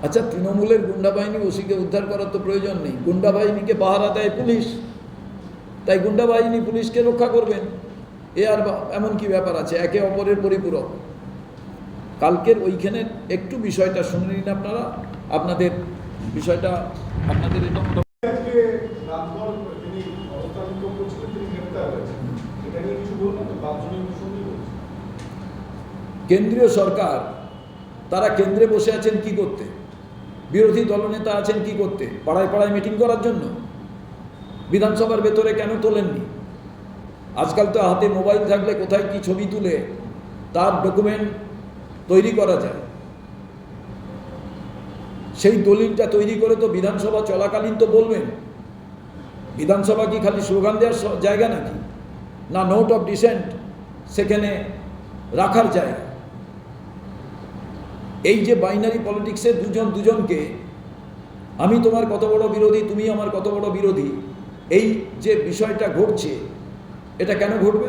আচ্ছা, তৃণমূলের গুন্ডা বাহিনী ওসিকে উদ্ধার করার তো প্রয়োজন নেই, গুন্ডা বাহিনীকে পাহারা দেয় পুলিশ, তাই গুন্ডা বাহিনী পুলিশকে রক্ষা করবেন, এ আর এমন কি ব্যাপার আছে? একে অপরের পরিপূরক। কালকের ওইখানে একটু বিষয়টা শুনে নিন আপনারা, আপনাদের বিষয়টা আপনাদের এটা কেন্দ্রীয় সরকার, তারা কেন্দ্রে বসে আছেন কি করতে? বিরোধী দলনেতা আছেন কি করতে? পাড়ায় পাড়ায় মিটিং করার জন্য? বিধানসভার ভেতরে কেন তোলেননি? আজকাল তো হাতে মোবাইল থাকলে কোথায় কি ছবি তুলে তার ডকুমেন্ট তৈরি করা যায়। সেই দলিলটা তৈরি করে তো বিধানসভা চলাকালীন তো বলবেন। বিধানসভা কি খালি স্লোগান দেওয়ার জায়গা নাকি? না নোট অফ ডিসেন্ট সেখানে রাখার জায়গা? এই যে বাইনারি পলিটিক্সে দুজন দুজনকে, আমি তোমার কত বড় বিরোধী, তুমি আমার কত বড় বিরোধী, এই যে বিষয়টা ঘটছে, এটা কেন ঘটবে?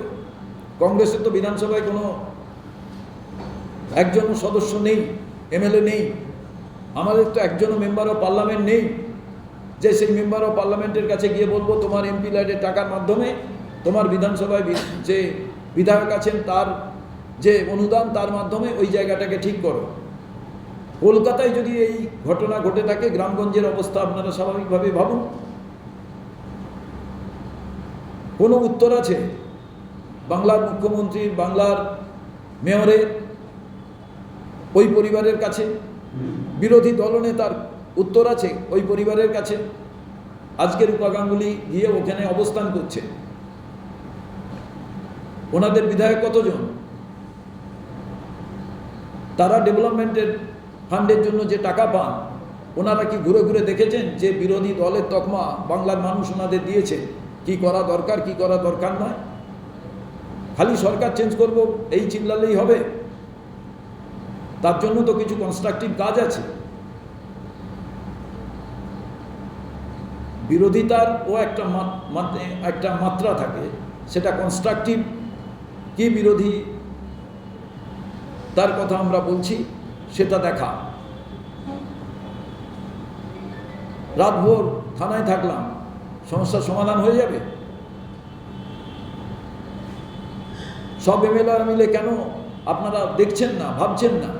কংগ্রেসের তো বিধানসভায় কোনো একজনও সদস্য নেই, এমএলএ নেই। আমাদের তো একজনও মেম্বার অফ পার্লামেন্ট নেই যে সেই মেম্বার অফ পার্লামেন্টের কাছে গিয়ে বলবো তোমার এমপি ল্যাডের টাকার মাধ্যমে তোমার বিধানসভায় যে বিধায়ক আছেন তার যে অনুদান, তার মাধ্যমে ওই জায়গাটাকে ঠিক করো। কলকাতায় যদি এই ঘটনা ঘটে থাকে, গ্রামগঞ্জের অবস্থা আপনারা স্বাভাবিকভাবে ভাবুন। কোনো উত্তর আছে বাংলার মুখ্যমন্ত্রীর, বাংলার মেয়রের, ওই পরিবারের কাছে? বিরোধী দলনেতার উত্তর আছে ওই পরিবারের কাছে? আজকে রূপা গাঙ্গুলি গিয়ে ওখানে অবস্থান করছে। ওনাদের বিধায়ক কতজন? তারা ডেভেলপমেন্টের ফান্ডের জন্য যে টাকা পান, ওনারা কি ঘুরে ঘুরে দেখেছেন যে বিরোধী দলের তকমা বাংলার মানুষ ওনাদের দিয়েছে? কি করা দরকার, কি করা দরকার নয়? খালি সরকার চেঞ্জ করব এই চিল্লালেই হবে? তার জন্য তো কিছু কনস্ট্রাকটিভ কাজ আছে। বিরোধিতার ও একটা মাত্রা থাকে, সেটা কনস্ট্রাকটিভ কি বিরোধী তার কথা আমরা বলছি সেটা দেখা। রাতভর থানায় থাকলাম, সমস্যার সমাধান হয়ে যাবে? সব এমএলএ মিলে কেন আপনারা দেখছেন না, ভাবছেন না?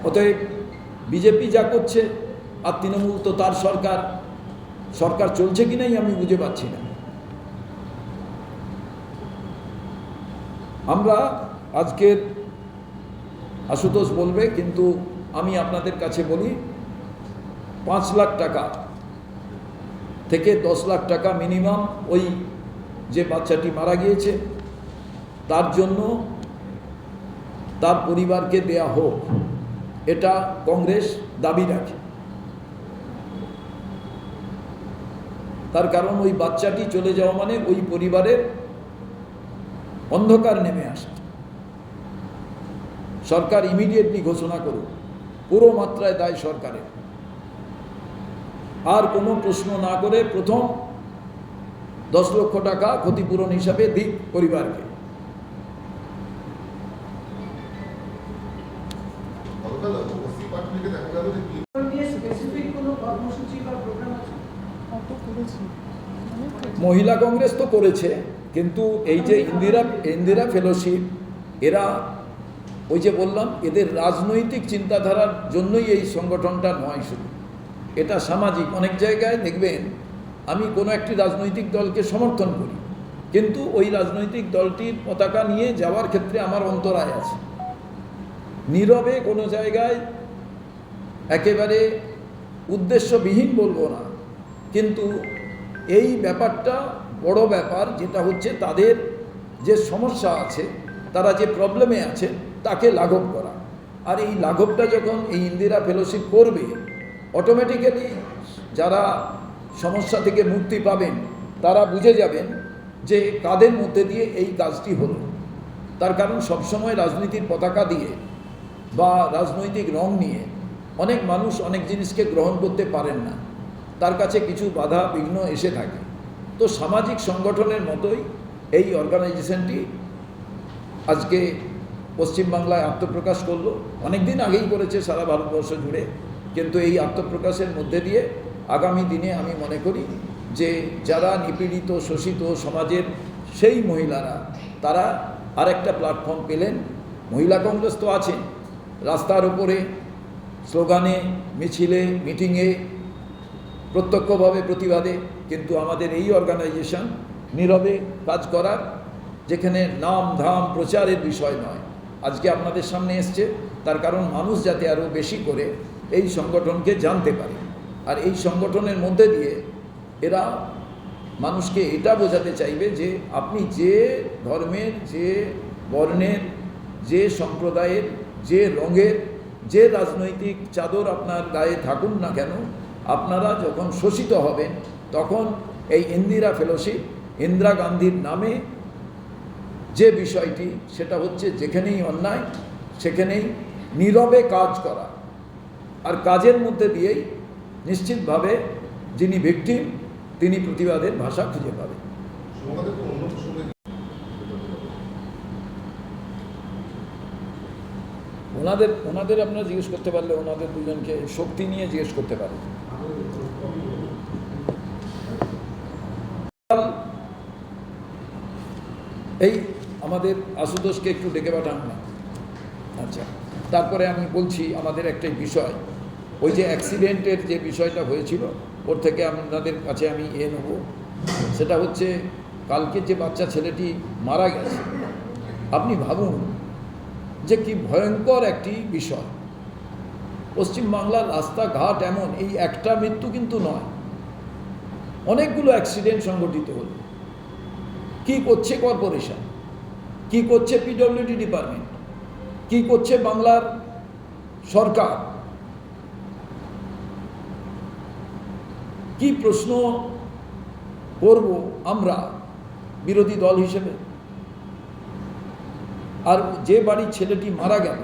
অতএব বিজেপি যা করছে, আর তৃণমূল তো তার সরকার চলছে কি নাই আমি বুঝে পাচ্ছি না। আমরা আজকের, আশুতোষ বলবে কিন্তু আমি আপনাদের কাছে বলি, 5 লাখ টাকা থেকে 10 লাখ টাকা মিনিমাম ওই যে বাচ্চাটি মারা গিয়েছে তার জন্য তার পরিবারকে দেয়া হোক, এটা কংগ্রেস দাবি রাখে। তার কারণ ওই বাচ্চাটি চলে যাওয়া মানে ওই পরিবারের অন্ধকার নেমে আসে। সরকার ইমিডিয়েটলি ঘোষণা করুক, পুরো মাত্রায় দায় সরকারের। আর কোনো প্রশ্ন না করে প্রথম 10 লক্ষ টাকা ক্ষতিপূরণ হিসাবে দিক পরিবারকে। মহিলা কংগ্রেস তো করেছে, কিন্তু এই যে ইন্দিরা ফেলোশিপ, এরা ওই যে বললাম এদের রাজনৈতিক চিন্তাধারার জন্যই এই সংগঠনটা নয় শুধু, এটা সামাজিক। অনেক জায়গায় দেখবেন আমি কোনো একটি রাজনৈতিক দলকে সমর্থন করি, কিন্তু ওই রাজনৈতিক দলটির পতাকা নিয়ে যাওয়ার ক্ষেত্রে আমার অন্তরায় আছে। নীরবে কোনো জায়গায় একেবারে উদ্দেশ্যবিহীন বলবো না, কিন্তু এই ব্যাপারটা বড় ব্যাপার, যেটা হচ্ছে তাদের যে সমস্যা আছে, তারা যে প্রবলেমে আছে তাকে লাঘব করা। আর এই লাঘবটা যখন এই ইন্দিরা ফেলোশিপ করবে, অটোমেটিক্যালি যারা সমস্যা থেকে মুক্তি পাবেন তারা বুঝে যাবেন যে কাদের মধ্যে দিয়ে এই কাজটি হলো। তার কারণ সবসময় রাজনীতির পতাকা দিয়ে বা রাজনৈতিক রং নিয়ে অনেক মানুষ অনেক জিনিসকে গ্রহণ করতে পারেন না, তার কাছে কিছু বাধা বিঘ্ন এসে থাকে। তো সামাজিক সংগঠনের মতোই এই অর্গানাইজেশনটি আজকে পশ্চিমবাংলায় আত্মপ্রকাশ করলো, অনেক দিন আগেই করেছে সারা ভারতবর্ষ জুড়ে, কিন্তু এই আত্মপ্রকাশের মধ্যে দিয়ে আগামী দিনে আমি মনে করি যে যারা নিপীড়িত শোষিত সমাজের সেই মহিলারা, তারা আরেকটা প্ল্যাটফর্ম পেলেন। মহিলা কংগ্রেস তো আছে, রাস্তার উপরে স্লোগানে, মিছিলে, মিটিংয়ে, প্রত্যক্ষভাবে প্রতিবাদে, কিন্তু আমাদের এই অর্গানাইজেশন নীরবে কাজ করার, যেখানে নাম ধাম প্রচারের বিষয় নয়। আজকে আপনাদের সামনে এসছে, তার কারণ মানুষ যাতে আরও বেশি করে এই সংগঠনকে জানতে পারে। আর এই সংগঠনের মধ্যে দিয়ে এরা মানুষকে এটা বোঝাতে চাইবে যে আপনি যে ধর্মের, যে বর্ণের, যে সম্প্রদায়ের, যে রঙের, যে রাজনৈতিক চাদর আপনার গায়ে থাকুন না কেন, আপনারা যখন শোষিত হবেন তখন এই ইন্দিরা ফেলোশিপ, ইন্দিরা গান্ধীর নামে যে বিষয়টি, সেটা হচ্ছে যেখানেই অন্যায় সেখানেই নীরবে কাজ করা, আর কাজের মধ্যে দিয়েই নিশ্চিতভাবে যিনি ভিকটিম তিনি প্রতিবাদের ভাষা খুঁজে পাবেন। ওনাদের আপনারা জিজ্ঞেস করতে পারলে ওনাদের দুজনকে শক্তি নিয়ে জিজ্ঞেস করতে পারেন। এই আমাদের আশুতোষকে একটু ডেকে পাঠান না। আচ্ছা, তারপরে আমি বলছি আমাদের একটাই বিষয়, ওই যে অ্যাক্সিডেন্টের যে বিষয়টা হয়েছিল, ওর থেকে আপনাদের কাছে আমি নেব। সেটা হচ্ছে কালকে যে বাচ্চা ছেলেটি মারা গেছে, আপনি ভাবুন যে কি ভয়ঙ্কর একটি বিষয়। পশ্চিমবাংলার রাস্তাঘাট এমন, এই একটা মৃত্যু কিন্তু নয়, অনেকগুলো অ্যাক্সিডেন্ট সংঘটিত হলো। কি করছে কর্পোরেশন, কি করছে পিডব্লিউডি ডিপার্টমেন্ট, কি করছে বাংলার সরকার? কি প্রশ্ন করব আমরা বিরোধী দল হিসেবে? আর যে বাড়ির ছেলেটি মারা গেল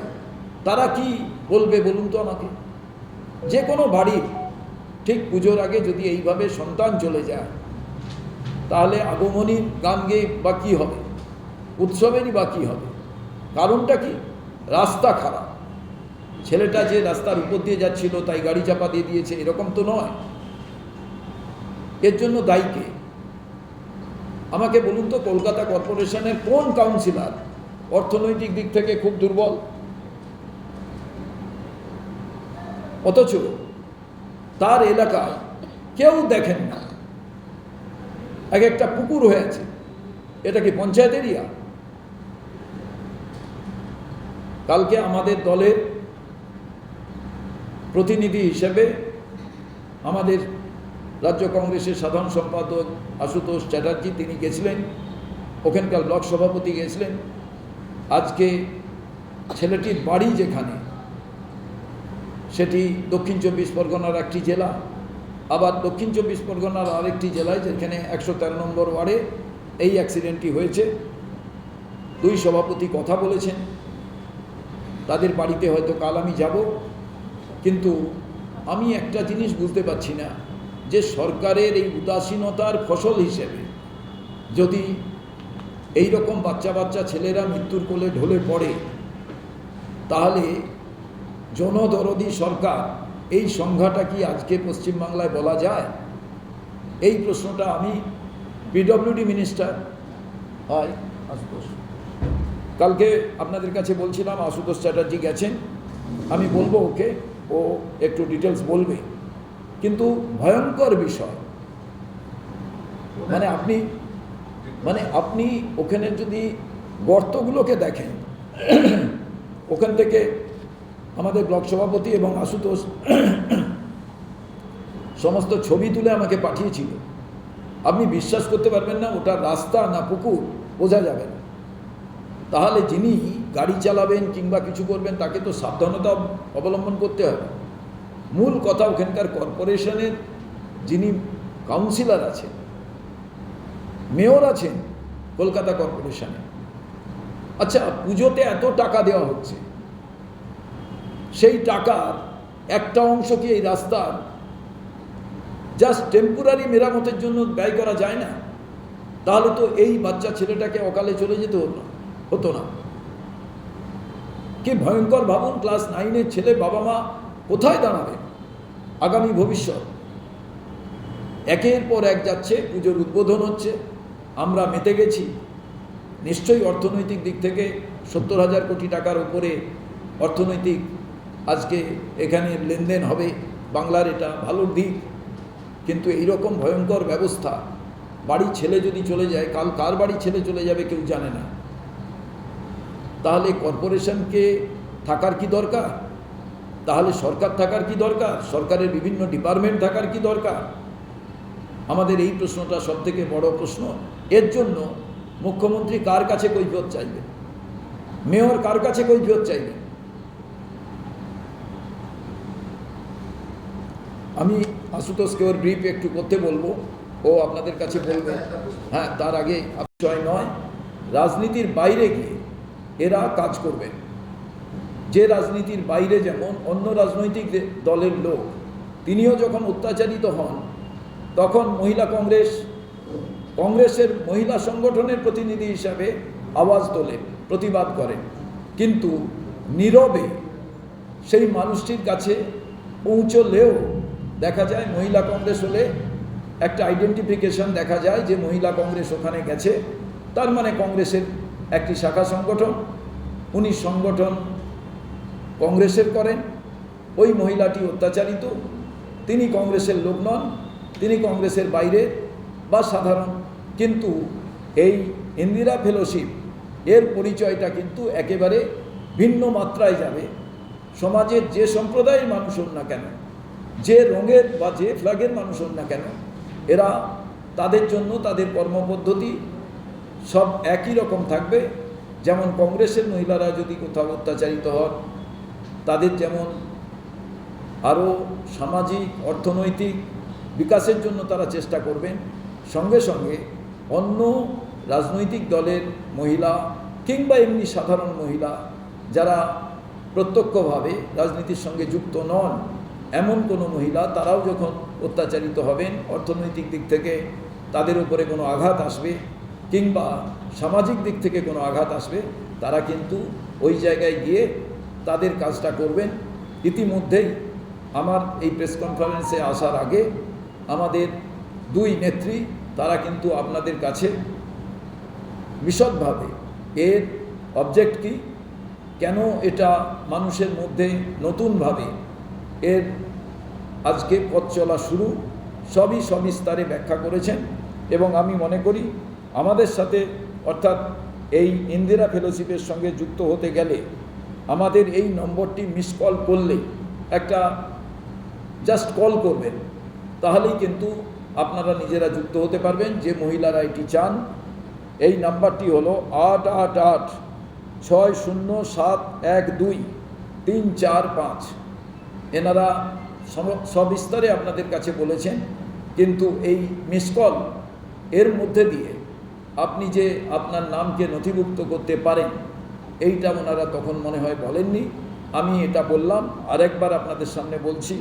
তারা কি বলবে বলুন তো আমাকে? যে কোনো বাড়ির ঠিক পুজোর আগে যদি এইভাবে সন্তান চলে যায়, তাহলে আগমনীর গান গেয়ে বা কী হবে, উৎসবেরই বা কী হবে? কারণটা কি? রাস্তা খারাপ। ছেলেটা যে রাস্তার উপর দিয়ে যাচ্ছিল তাই গাড়ি চাপা দিয়ে দিয়েছে, এরকম তো নয়। এর জন্য দায়ী কে? আমাকে বলুন তো, কলকাতা কর্পোরেশনের কোন কাউন্সিলর অর্থনৈতিক দিক থেকে খুব দুর্বল? অথচ তার এলাকায় কেউ দেখেন না, এক একটা পুকুর হয়েছে। এটা কি পঞ্চায়েত এরিয়া? কালকে আমাদের দলের প্রতিনিধি হিসেবে আমাদের রাজ্য কংগ্রেসের সাধারণ সম্পাদক আশুতোষ চ্যাটার্জি তিনি গেছিলেন, ওখানকার ব্লক সভাপতি গেছিলেন। আজকে ছেলেটির বাড়ি যেখানে, সেটি দক্ষিণ চব্বিশ পরগনার একটি জেলা, আবার দক্ষিণ চব্বিশ পরগনার আরেকটি জেলায় যেখানে 113 নম্বর ওয়ার্ডে এই অ্যাক্সিডেন্টটি হয়েছে। দুই সভাপতি কথা বলেছেন, তাদের বাড়িতে হয়তো কাল আমি যাব। কিন্তু আমি একটা জিনিস বুঝতে পারছি না, যে সরকারের এই উদাসীনতার ফসল হিসেবে যদি এই রকম বাচ্চা বাচ্চা ছেলেরা মৃত্যুর কোলে ঢলে পড়ে, তাহলে জনদরদি সরকার, এই সংজ্ঞাটা কি আজকে পশ্চিমবাংলায় বলা যায়? এই প্রশ্নটা আমি পিডব্লিউডি মিনিস্টার হয় আশুতোষ, কালকে আপনাদের কাছে বলছিলাম আশুতোষ চ্যাটার্জি গেছেন, আমি বলবো ওকে, ও একটু ডিটেলস বলবে। কিন্তু ভয়ঙ্কর বিষয়, মানে আপনি ওখানে যদি গর্তগুলোকে দেখেন, ওখান থেকে আমাদের ব্লক সভাপতি এবং আশুতোষ সমস্ত ছবি তুলে আমাকে পাঠিয়েছিল। আপনি বিশ্বাস করতে পারবেন না, ওটা রাস্তা না পুকুর বোঝা যাবে না। তাহলে যিনি গাড়ি চালাবেন কিংবা কিছু করবেন, তাকে তো সাবধানতা অবলম্বন করতে হবে। মূল কথা, ওখানকার কর্পোরেশনের যিনি কাউন্সিলর আছেন, মেয়র আছেন কলকাতা কর্পোরেশনে, আচ্ছা পুজোতে এত টাকা দেওয়া হচ্ছে, সেই টাকার একটা অংশ কি এই রাস্তার জাস্ট টেম্পোরারি মেরামতের জন্য ব্যয় করা যায় না? তাহলে তো এই বাচ্চা ছেলেটাকে অকালে চলে যেতে হতো না। কি ভয়ঙ্কর ভাবুন, ক্লাস 9-এর ছেলে বাবা মা কোথায় দাঁড়াবে আগামী ভবিষ্যৎ। একের পর এক যাচ্ছে, পুজোর উদ্বোধন হচ্ছে, আমরা মেতে গেছি। নিশ্চয়ই অর্থনৈতিক দিক থেকে 70,000 কোটি টাকার উপরে অর্থনৈতিক আজকে এখানে লেনদেন হবে, বাংলার এটা ভালো দিক। কিন্তু এইরকম ভয়ঙ্কর ব্যবস্থা, বাড়ি ছেলে যদি চলে যায়, কাল কার বাড়ি ছেলে চলে যাবে কেউ জানে না। তাহলে কর্পোরেশনকে থাকার কি দরকার? তাহলে সরকার থাকার কি দরকার? সরকারের বিভিন্ন ডিপার্টমেন্ট থাকার কি দরকার? আমাদের এই প্রশ্নটা সবথেকে বড় প্রশ্ন। এর জন্য মুখ্যমন্ত্রী কার কাছে কৈফিয়ত চাইবে? মেয়র কার কাছে কৈফিয়ত চাইবে? আমি আশুতোষকে ওর ব্রিফ একটু করতে বলবো, ও আপনাদের কাছে বলবে। হ্যাঁ, তার আগে বিষয় নয়, রাজনীতির বাইরে গিয়ে এরা কাজ করবেন। যে রাজনীতির বাইরে যেমন অন্য রাজনৈতিক দলের লোক, তিনিও যখন অত্যাচারিত হন তখন মহিলা কংগ্রেসের মহিলা সংগঠনের প্রতিনিধি হিসাবে আওয়াজ তোলেন, প্রতিবাদ করেন, কিন্তু নীরবে সেই মানুষটির কাছে পৌঁছলেও দেখা যায় মহিলা কংগ্রেস হলে একটা আইডেন্টিফিকেশন দেখা যায় যে মহিলা কংগ্রেস ওখানে গেছে, তার মানে কংগ্রেসের একটি শাখা সংগঠন, উনি সংগঠন কংগ্রেসের করেন। ওই মহিলাটি অত্যাচারিত, তিনি কংগ্রেসের লোক নন, তিনি কংগ্রেসের বাইরে বা সাধারণ। কিন্তু এই ইন্দিরা ফেলোশিপ এর পরিচয়টা কিন্তু একেবারে ভিন্ন মাত্রায় যাবে। সমাজের যে সম্প্রদায়ের মানুষ হন না কেন, যে রঙের বা যে ফ্ল্যাগের মানুষ হন না কেন, এরা তাদের জন্য তাদের কর্মপদ্ধতি সব একই রকম থাকবে। যেমন কংগ্রেসের মহিলারা যদি কোথাও অত্যাচারিত হন, তাদের যেমন আরও সামাজিক অর্থনৈতিক বিকাশের জন্য তারা চেষ্টা করবেন, সঙ্গে সঙ্গে অন্য রাজনৈতিক দলের মহিলা কিংবা এমনি সাধারণ মহিলা যারা প্রত্যক্ষভাবে রাজনীতির সঙ্গে যুক্ত নন এমন কোনো মহিলা, তারাও যখন অত্যাচারিত হবেন, অর্থনৈতিক দিক থেকে তাদের উপরে কোনো আঘাত আসবে কিংবা সামাজিক দিক থেকে কোনো আঘাত আসবে, তারা কিন্তু ওই জায়গায় গিয়ে তাদের কাজটা করবেন। ইতিমধ্যেই আমার এই প্রেস কনফারেন্সে আসার আগে আমাদের দুই নেত্রী তারা কিন্তু আপনাদের কাছে বিশদভাবে এর অবজেক্ট কি, কেন এটা মানুষের মধ্যে নতুনভাবে এর আজকে পথ চলা শুরু, সবই সবিস্তারে ব্যাখ্যা করেছেন। এবং আমি মনে করি আমাদের সাথে অর্থাৎ এই ইন্দিরা ফেলোশিপের সঙ্গে যুক্ত হতে গেলে আমাদের এই নম্বরটি মিস কল করলে, একটা জাস্ট কল করবেন, তাহলেই কিন্তু আপনারা নিজেরা যুক্ত হতে পারবেন। যে মহিলারা এটি চান, এই নাম্বারটি হলো 8886071234 এনারা সবিস্তারে আপনাদের কাছে বলেছেন। কিন্তু এই মিস কল এর মধ্যে দিয়ে আপনি যে আপনার নামকে নথিভুক্ত করতে পারেন, এইটা ওনারা তখন মনে হয় বলেননি। আমি এটা বললাম, আরেকবার আপনাদের সামনে বলছি,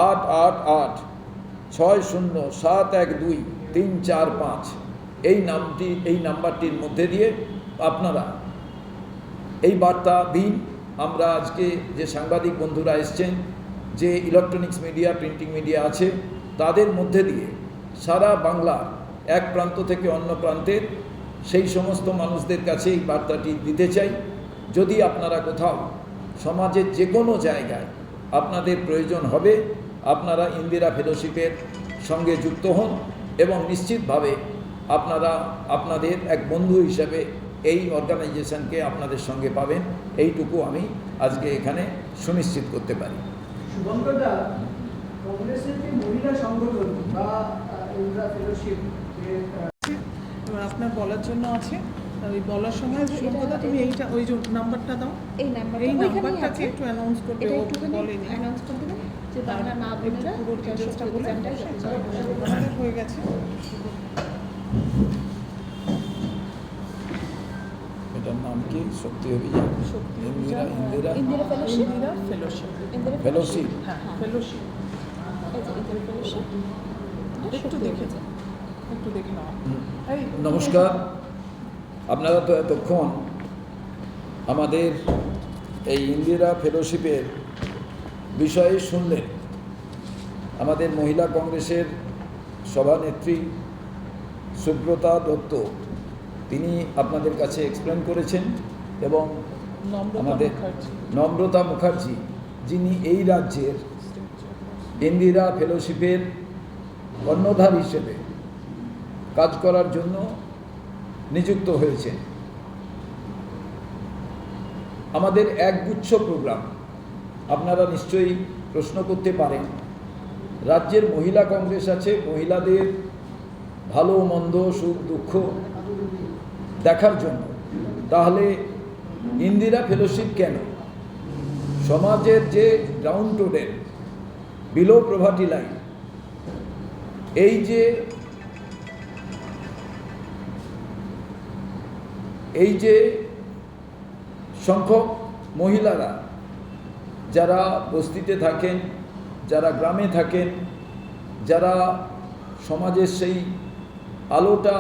8886071234 এই নাম্বারটির মধ্যে দিয়ে আপনারা এই বার্তা দিন। আমরা আজকে যে সাংবাদিক বন্ধুরা এসছেন, যে ইলেকট্রনিক্স মিডিয়া, প্রিন্টিং মিডিয়া আছে, তাদের মধ্যে দিয়ে সারা বাংলা এক প্রান্ত থেকে অন্য প্রান্তের সেই সমস্ত মানুষদের কাছে এই বার্তাটি দিতে চাই। যদি আপনারা কোথাও সমাজের যে কোনো জায়গায় আপনাদের প্রয়োজন হবে, আপনারা ইন্দিরা ফেলোশিপের সঙ্গে যুক্ত হন এবং নিশ্চিতভাবে আপনারা আপনাদের এক বন্ধু হিসাবে এই অর্গানাইজেশনকে আপনাদের সঙ্গে পাবেন, এইটুকু আমি আজকে এখানে সুনিশ্চিত করতে পারি। শুভঙ্করদা, কংগ্রেসের যে মহিলা সংগঠন বা ইন্দিরা ফেলোশিপ আপনার বলার জন্য আছে, ওই বলার সময় শুভঙ্করদা তুমি এইটা ওই যে নাম্বারটা দাও, এই নাম্বারটাকে একটু অ্যানাউন্স করতে বলেনি, অ্যানাউন্স করতে হবে যে বাংলা মা বোনেরা পুরো ডিটেইলসটা বলে আমাদের হয়ে গেছে। এটার নাম কি? শক্তি অভিযান, ইন্দিরা ফেলোশিপ, ফেলোশিপ। হ্যাঁ, ফেলোশিপ ইন্দিরা ফেলোশিপ। একটু দেখে নাও। নমস্কার। আপনারা তো এতক্ষণ আমাদের এই ইন্দিরা ফেলোশিপের বিষয়ে শুনলেন। আমাদের মহিলা কংগ্রেসের সভানেত্রী সুব্রতা দত্ত তিনি আপনাদের কাছে এক্সপ্লেন করেছেন, এবং আমাদের নম্রতা মুখার্জি যিনি এই রাজ্যের ইন্দিরা ফেলোশিপের কর্ণধার হিসেবে কাজ করার জন্য নিযুক্ত হয়েছেন। আমাদের একগুচ্ছ প্রোগ্রাম, আপনারা নিশ্চয়ই প্রশ্ন করতে পারেন, রাজ্যের মহিলা কংগ্রেস আছে মহিলাদের ভালো মন্দ সুখ দুঃখ দেখার জন্য, তাহলে ইন্দিরা ফেলোশিপ কেন? সমাজের যে গ্রাউন্ড টোডেন বিলো প্রভার্টি লাইন, এই যে সংখ্যক মহিলারা যারা বস্তিতে থাকেন, যারা গ্রামে থাকেন, যারা সমাজের সেই আলোটা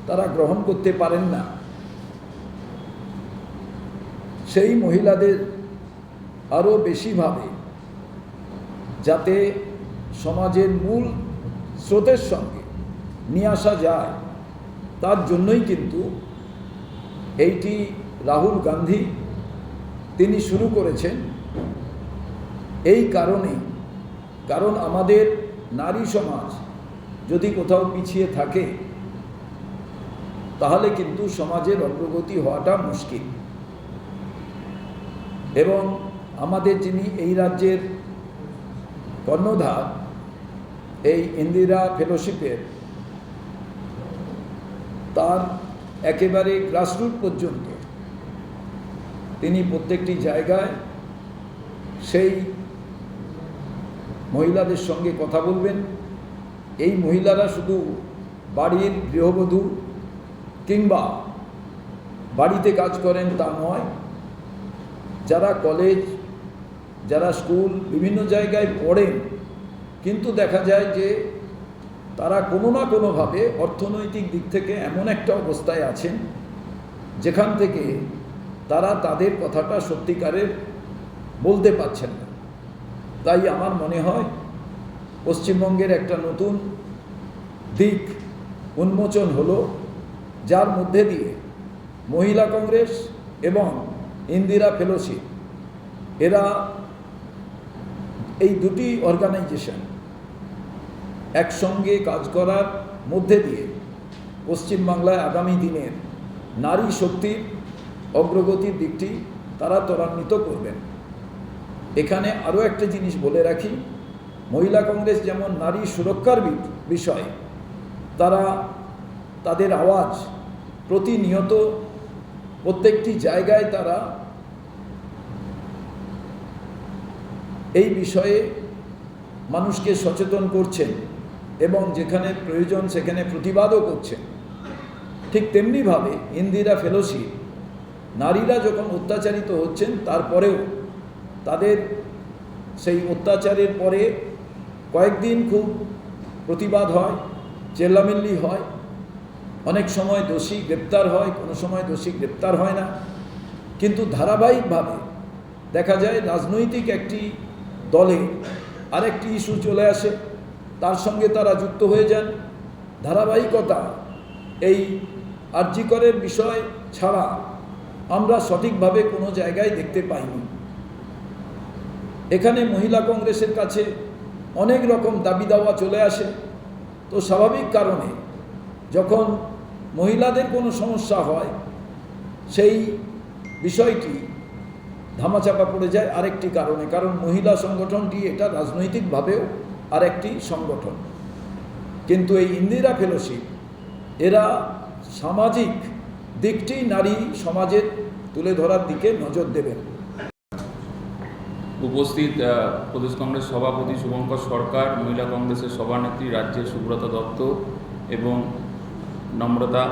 তারা গ্রহণ করতে পারেন না, সেই মহিলাদের আরও বেশিভাবে যাতে সমাজের মূল স্রোতের সঙ্গে নিয়ে আসা যায়, তার জন্যই কিন্তু এইটি রাহুল গান্ধী তিনি শুরু করেছেন। এই কারণেই, কারণ আমাদের নারী সমাজ যদি কোথাও পিছিয়ে থাকে তাহলে কিন্তু সমাজের অগ্রগতি হওয়াটা মুশকিল। এবং আমাদের যিনি এই রাজ্যের কর্ণধার এই ইন্দিরা ফেলোশিপের, তার একেবারে গ্রাসরুট পর্যন্ত তিনি প্রত্যেকটি জায়গায় সেই মহিলাদের সঙ্গে কথা বলবেন। এই মহিলারা শুধু বাড়ির গৃহবধূ কিংবা বাড়িতে কাজ করেন তা নয়, যারা কলেজ, যারা স্কুল বিভিন্ন জায়গায় পড়েন, কিন্তু দেখা যায় যে তারা কোনো না কোনোভাবে অর্থনৈতিক দিক থেকে এমন একটা অবস্থায় আছেন যেখান থেকে তারা তাদের কথাটা সত্যিকারের বলতে পারছেন না। তাই আমার মনে হয় পশ্চিমবঙ্গের একটা নতুন দিক উন্মোচন হলো, যার মধ্যে দিয়ে মহিলা কংগ্রেস এবং ইন্দিরা ফেলোশিপ এরা এই দুটি অর্গানাইজেশন একসঙ্গে কাজ করার মধ্যে দিয়ে পশ্চিমবাংলায় আগামী দিনের নারী শক্তির অগ্রগতির দিকটি তারা ত্বরান্বিত করবেন। এখানে আরও একটা জিনিস বলে রাখি, মহিলা কংগ্রেস যেমন নারী সুরক্ষার বিষয়ে তারা তাদের আওয়াজ প্রতিনিয়ত প্রত্যেকটি জায়গায় তারা এই বিষয়ে মানুষকে সচেতন করছেন এবং যেখানে প্রয়োজন সেখানে প্রতিবাদও করছেন। ঠিক তেমনিভাবে ইন্দিরা ফেলোশিপ নারীরা যখন অত্যাচারিত হচ্ছেন তারপরেও তাদের সেই অত্যাচারের পরে কয়েকদিন খুব প্রতিবাদ হয়, চেল্লামিল্লি হয়, অনেক সময় দোষী গ্রেপ্তার হয়, কোনো সময় দোষী গ্রেপ্তার হয় না, কিন্তু ধারাবাহিকভাবে দেখা যায় রাজনৈতিক একটি দলে আরেকটি ইস্যু চলে আসে, তার সঙ্গে তারা যুক্ত হয়ে যান। ধারাবাহিকতা এই আরজি করের বিষয় ছাড়া আমরা সঠিকভাবে কোনো জায়গায় দেখতে পাইনি। এখানে মহিলা কংগ্রেসের কাছে অনেক রকম দাবি দাওয়া চলে আসে, তো স্বাভাবিক কারণে যখন মহিলাদের কোনো সমস্যা হয় সেই বিষয়টি ধামাচাপা পড়ে যায় আরেকটি কারণে, কারণ মহিলা সংগঠনটি এটা রাজনৈতিকভাবেও আরেকটি সংগঠন। কিন্তু এই ইন্দিরা ফেলোশিপ এরা সামাজিক দিকটি নারী সমাজের তুলে ধরার দিকে নজর দেবেন। উপস্থিত প্রদেশ কংগ্রেস সভাপতি শুভঙ্কর সরকার, মহিলা কংগ্রেসের সভানেত্রী রাজ্যের সুব্রতা দত্ত এবং নম্রতা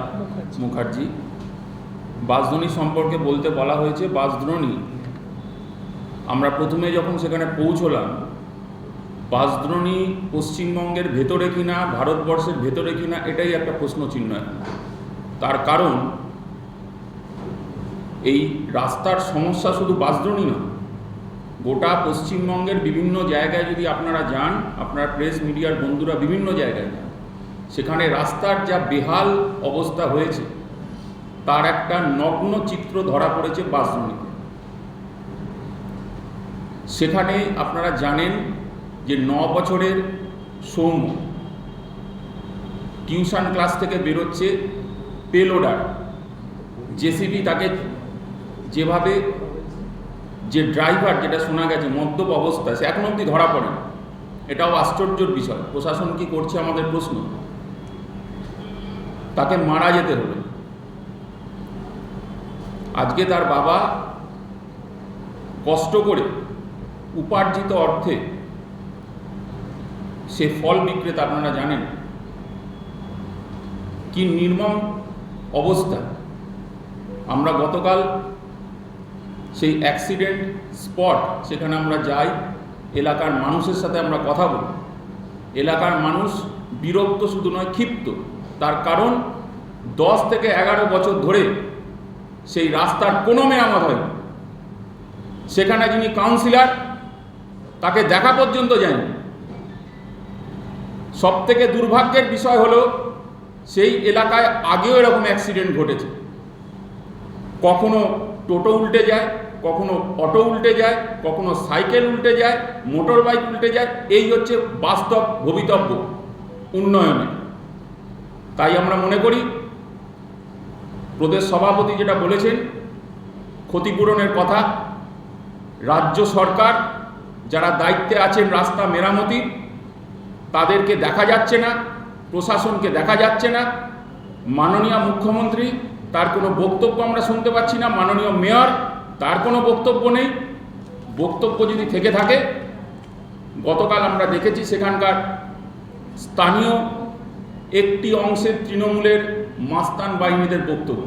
মুখার্জি। বাঁশদ্রোণী সম্পর্কে বলতে বলা হয়েছে। বাঁশদ্রোণী আমরা প্রথমে যখন সেখানে পৌঁছলাম, বাঁশদ্রোণী পশ্চিমবঙ্গের ভেতরে কিনা ভারতবর্ষের ভেতরে কিনা এটাই একটা প্রশ্নচিহ্ন। তার কারণ এই রাস্তার সমস্যা শুধু বাঁশদ্রোণী না, গোটা পশ্চিমবঙ্গের বিভিন্ন জায়গায় যদি আপনারা যান, আপনার প্রেস মিডিয়ার বন্ধুরা বিভিন্ন জায়গায় যান, সেখানে রাস্তার যা বেহাল অবস্থা হয়েছে তার একটা নগ্ন চিত্র ধরা পড়েছে বাঁশদ্রোণীতে। সেখানে আপনারা জানেন যে 9 বছরের সৌম্য টিউশন ক্লাস থেকে বেরোচ্ছে, পেলোডার জেসিবি তাকে যেভাবে, যে ড্রাইভার, যেটা শোনা গেছে মদ্যপ অবস্থায়, সে এখন অবধি ধরা পড়ে না। এটাও আশ্চর্যের বিষয়। প্রশাসন কি করছে আমাদের প্রশ্ন। তাকে মারা যেতে হলো। আজকে তার বাবা কষ্ট করে উপার্জিত অর্থে, সে ফল বিক্রেতা, আপনারা জানেন কি নির্মম অবস্থা। আমরা গতকাল সেই অ্যাক্সিডেন্ট স্পট, সেখানে আমরা যাই, এলাকার মানুষের সাথে আমরা কথা বলি। এলাকার মানুষ বিরক্ত শুধু নয়, ক্ষিপ্ত। তার কারণ 10 থেকে 11 বছর ধরে সেই রাস্তার কোনো মেরামত হয়নি। সেখানে যিনি কাউন্সিলর, তাকে দেখা পর্যন্ত যায়নি। সব থেকে দুর্ভাগ্যের বিষয় হলো, সেই এলাকায় আগেও এরকম অ্যাক্সিডেন্ট ঘটেছে। কখনো টোটো উল্টে যায়, কখনো অটো উল্টে যায়, কখনো সাইকেল উল্টে যায়, মোটর বাইক উল্টে যায়। এই হচ্ছে বাস্তব ভবিতব্য উন্নয়নে। তাই আমরা মনে করি প্রদেশ সভাপতি যেটা বলেছেন ক্ষতিপূরণের কথা, রাজ্য সরকার যারা দায়িত্বে আছেন রাস্তা মেরামতির, তাদেরকে দেখা যাচ্ছে না, প্রশাসনকে দেখা যাচ্ছে না। মাননীয় মুখ্যমন্ত্রী, তার কোনো বক্তব্য আমরা শুনতে পাচ্ছি না। মাননীয় মেয়র, তার কোনো বক্তব্য নেই। বক্তব্য যদি থেকে থাকে, গতকাল আমরা দেখেছি সেখানকার স্থানীয় একটি অংশের তৃণমূলের মাস্তান বাহিনীদের বক্তব্য,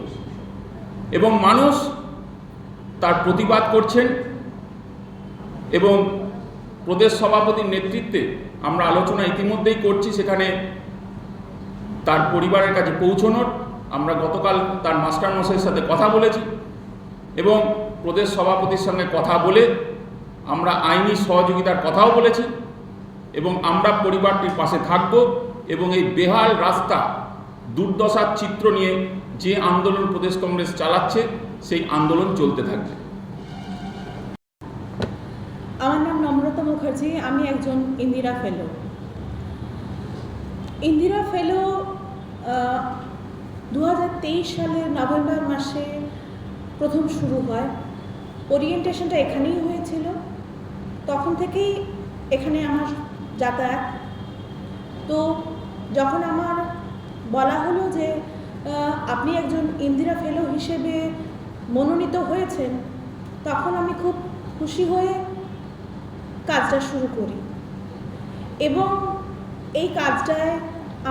এবং মানুষ তার প্রতিবাদ করছেন। এবং প্রদেশ সভাপতির নেতৃত্বে আমরা আলোচনা ইতিমধ্যেই করছি সেখানে তার পরিবারের কাছে পৌঁছানোর। আমরা গতকাল তার মাস্টারমশাইয়ের সাথে কথা বলেছি এবং প্রদেশ সভাপতির সঙ্গে কথা বলে আমরা আইনি সহযোগিতার কথাও বলেছি, এবং আমরা পরিবারটির পাশে থাকব। এবং এই বেহাল রাস্তা, দুর্দশার চিত্র নিয়ে যে আন্দোলন প্রদেশ কংগ্রেস চালাচ্ছে, সেই আন্দোলন চলতে থাকবে। আমার নাম নম্রতা মুখার্জি, আমি একজন ইন্দিরা ফেলো। ইন্দিরা ফেলো 2023 সালের নভেম্বর মাসে প্রথম শুরু হয়। ওরিয়েন্টেশনটা এখানেই হয়েছিল, তখন থেকেই এখানে আমার যাতায়াত। তো যখন আমার বলা হলো যে আপনি একজন ইন্দিরা ফেলো হিসেবে মনোনীত হয়েছেন, তখন আমি খুব খুশি হয়ে কাজটা শুরু করি। এবং এই কাজটায়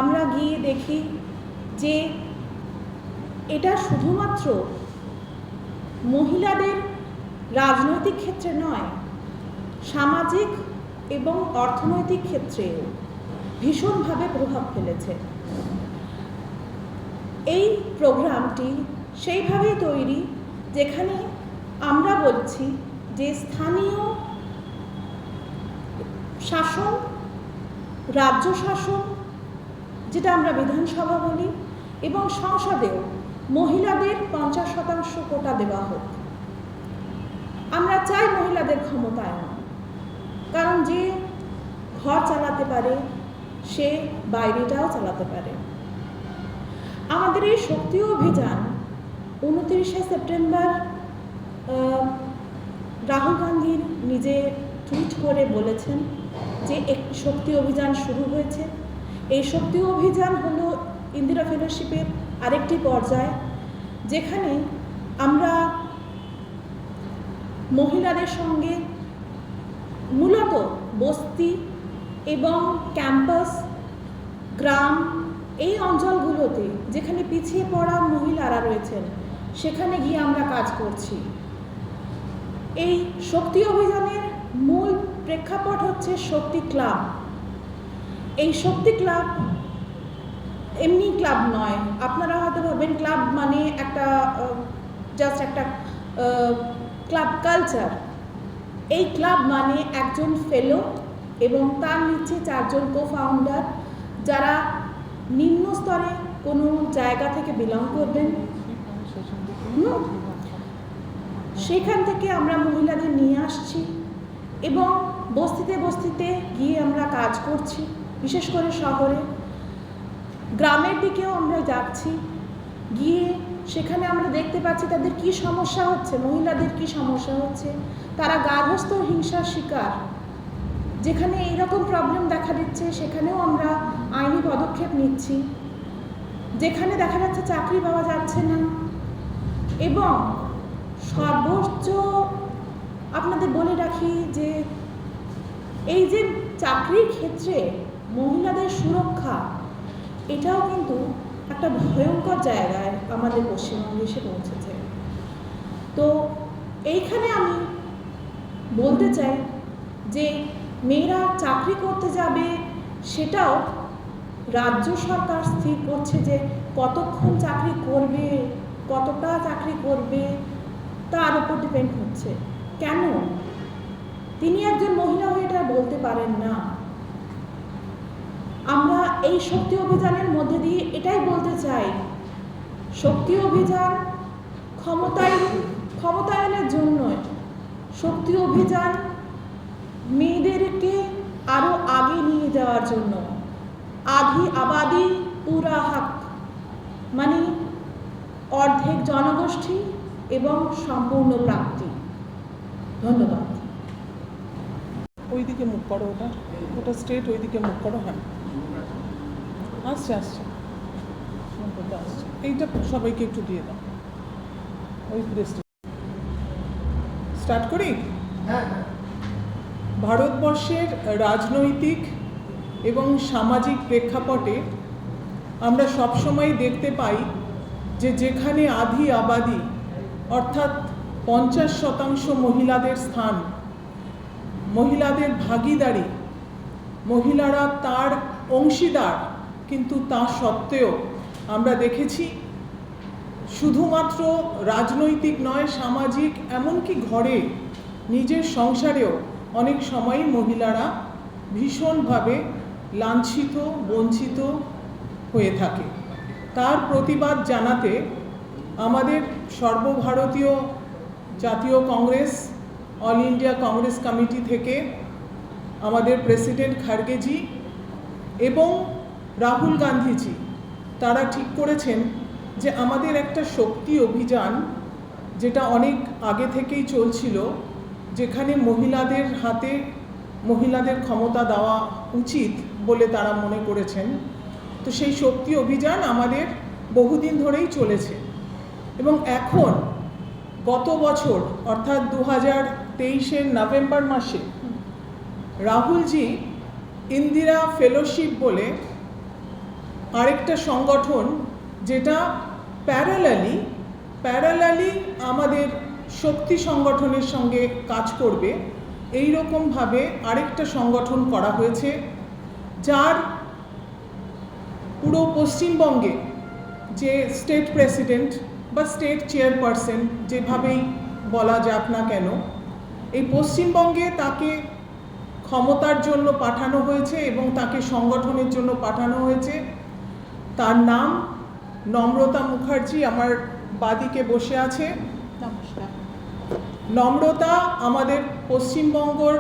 আমরা গিয়ে দেখি যে এটা শুধুমাত্র মহিলাদের রাজনৈতিক ক্ষেত্রে নয়, সামাজিক এবং অর্থনৈতিক ক্ষেত্রেও ভীষণভাবে প্রভাব ফেলেছে। এই প্রোগ্রামটি সেইভাবেই তৈরি যেখানে আমরা বলছি যে স্থানীয় শাসন, রাজ্য শাসন, যেটা আমরা বিধানসভা বলি, এবং সংসদেও মহিলাদের 50% কোটা দেওয়া হোক। আমরা চাই মহিলাদের ক্ষমতায়ন, কারণ যে ঘর চালাতে পারে সে বাইরেটাও চালাতে পারে। আমাদের এই শক্তি অভিযান 29শে সেপ্টেম্বর রাহুল গান্ধী নিজে টুইট করে বলেছেন যে একটি শক্তি অভিযান শুরু হয়েছে। এই শক্তি অভিযান হলো ইন্দিরা ফেলোশিপের আরেকটি পর্যায়, যেখানে আমরা মহিলাদের সঙ্গে মূলত বস্তি এবং ক্যাম্পাস, গ্রাম, এই অঞ্চলগুলোতে যেখানে পিছিয়ে পড়া মহিলারা রয়েছেন, সেখানে গিয়ে আমরা কাজ করছি। এই শক্তি অভিযানের মূল প্রেক্ষাপট হচ্ছে শক্তি ক্লাব। এই শক্তি ক্লাব এমনি ক্লাব নয়। আপনারা হয়তো ভাবেন ক্লাব মানে একটা জাস্ট একটা ক্লাব কালচার। এই ক্লাব মানে একজন ফেলো এবং তার নিচে 4 জন কো-ফাউন্ডার, যারা নিম্ন স্তরে কোনো জায়গা থেকে বিলং করবেন। সেখান থেকে আমরা মহিলাদের নিয়ে আসছি এবং বস্তিতে বস্তিতে গিয়ে আমরা কাজ করছি, বিশেষ করে শহরে। গ্রামের দিকেও আমরা যাচ্ছি, গিয়ে সেখানে আমরা দেখতে পাচ্ছি তাদের কি সমস্যা হচ্ছে, মহিলাদের কি সমস্যা হচ্ছে। তারা গার্হস্থ্য হিংসার শিকার। যেখানে এইরকম প্রবলেম দেখা দিচ্ছে সেখানেও আমরা আইনি পদক্ষেপ নিচ্ছি। যেখানে দেখা যাচ্ছে চাকরি পাওয়া যাচ্ছে না, এবং সর্বোচ্চ আপনাদের বলে রাখি যে এই যে চাকরির ক্ষেত্রে মহিলাদের সুরক্ষা, এটাও কিন্তু একটা ভয়ঙ্কর জায়গায় আমাদের পশ্চিমবঙ্গে এসে পৌঁছেছে। তো এইখানে আমি বলতে চাই যে মেয়েরা চাকরি করতে যাবে সেটাও রাজ্য সরকার স্থির করছে যে কতক্ষণ চাকরি করবে, কতটা চাকরি করবে, তার উপর ডিপেন্ড হচ্ছে। কেন তিনি একজন মহিলা হয়ে এটা বলতে পারেন না? আমরা এই শক্তি অভিযানের মধ্যে দিয়ে এটাই বলতে চাই, শক্তি অভিযান ক্ষমতায়নের জন্য, শক্তি অভিযান মেয়েদেরকে আরো আগে নিয়ে যাওয়ার জন্য। আধি আবাদি পুরা হক, মানে অর্ধেক জনগোষ্ঠী এবং সম্পূর্ণ প্রাপ্তি। ধন্যবাদ। ওইদিকে মুখ করো, ওটা স্ট্রেট ওইদিকে মুখ করো। হ্যাঁ, আসছে আসছে আসছে। এইটা সবাইকে একটু দিয়ে দাও, ওই প্রেসটা। স্টার্ট করি। ভারতবর্ষের রাজনৈতিক এবং সামাজিক প্রেক্ষাপটে আমরা সবসময় দেখতে পাই যে যেখানে আধি আবাদি অর্থাৎ 50% মহিলাদের স্থান, মহিলাদের ভাগিদারি, মহিলারা তার অংশীদার, কিন্তু তা সত্ত্বেও আমরা দেখেছি শুধুমাত্র রাজনৈতিক নয়, সামাজিক, এমনকি ঘরে নিজের সংসারেও অনেক সময় মহিলারা ভীষণভাবে লাঞ্ছিত, বঞ্চিত হয়ে থাকে। তার প্রতিবাদ জানাতে আমাদের সর্বভারতীয় জাতীয় Congress, all India Congress committee থেকে আমাদের প্রেসিডেন্ট খার্গেজি এবং রাহুল গান্ধীজি, তারা ঠিক করেছেন যে আমাদের একটা শক্তি অভিযান, যেটা অনেক আগে থেকেই চলছিল, যেখানে মহিলাদের হাতে মহিলাদের ক্ষমতা দেওয়া উচিত বলে তারা মনে করেছেন। তো সেই শক্তি অভিযান আমাদের বহুদিন ধরেই চলেছে এবং এখন গত বছর অর্থাৎ 2023-এর নভেম্বর মাসে রাহুলজি ইন্দিরা ফেলোশিপ বলে আরেকটা সংগঠন, যেটা প্যারালালি আমাদের শক্তি সংগঠনের সঙ্গে কাজ করবে, এই রকমভাবে আরেকটা সংগঠন করা হয়েছে, যার পুরো পশ্চিমবঙ্গে যে স্টেট প্রেসিডেন্ট বা স্টেট চেয়ারপারসন, যেভাবেই বলা যাক না কেন, এই পশ্চিমবঙ্গে তাকে ক্ষমতার জন্য পাঠানো হয়েছে এবং তাকে সংগঠনের জন্য পাঠানো হয়েছে। তার নাম নম্রতা মুখার্জি, আমার বাদিকে বসে আছে। নমস্কার। নম্রতা আমাদের পশ্চিমবঙ্গর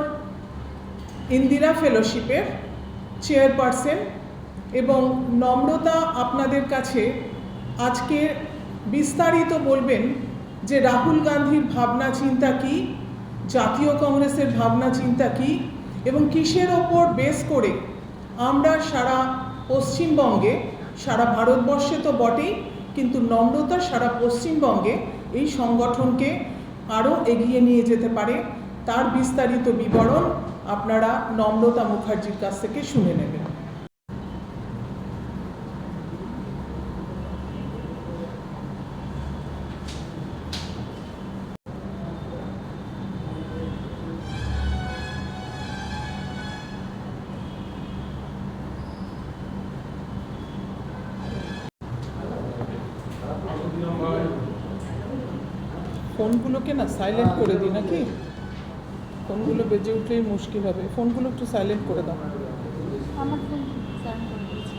ইন্দিরা ফেলোশিপের চেয়ারপারসন, এবং নম্রতা আপনাদের কাছে আজকে বিস্তারিত বলবেন যে রাহুল গান্ধীর ভাবনা চিন্তা কী, জাতীয় কংগ্রেসের ভাবনা চিন্তা কী, এবং কিসের ওপর বেস করে আমরা সারা পশ্চিমবঙ্গে, সারা ভারতবর্ষে তো বটেই, কিন্তু নম্রতা সারা পশ্চিমবঙ্গে এই সংগঠনকে আরও এগিয়ে নিয়ে যেতে পারে, তার বিস্তারিত বিবরণ আপনারা নম্রতা মুখার্জির কাছ থেকে শুনে নেবেন। ফোনগুলোকে না সাইলেন্ট করে দিই নাকি, ফোনগুলো বেজে উঠলেই মুশকিল হবে, ফোনগুলো একটু সাইলেন্ট করে দাও। আমার ফোন স্যার করে দিয়েছে,